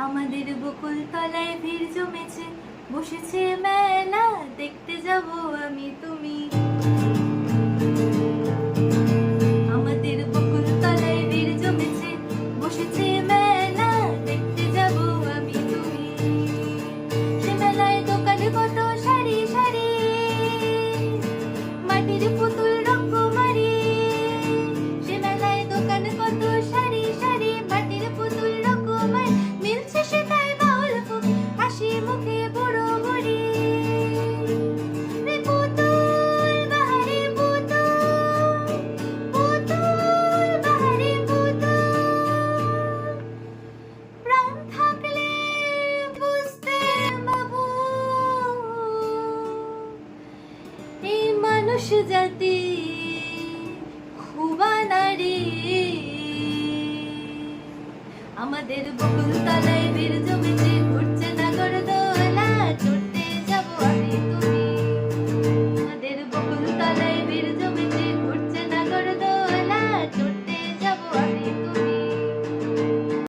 আমাদের বকুল তলায় ভিড় জমেছে, বসেছে মেলা, দেখতে যাব আমি তুমি। আমাদের বকুল তলায় ভিড় জমেছে, বসেছে মেলা, দেখতে যাব আমি তুমি। সে মেলায় দোকানে কত সারি সারি, মাটির পুতুল রকমারি। সে মেলায় দোকানে কত সারি সারি, মাটির পুতুল রকমারি। মিলছে সে তাই বাউল ফুক, হাসি মুখে বুড়ো বুড়ি। রে পুতুল বাহারি পুতুল, পুতুল বাহারি পুতুল। প্রাণ থাকলে বুঝতে বাবু, এই মানুষ জাতি খুবা নারী। আমাদের বকুল তলায় ভিড় জমেছে, ঘুরছে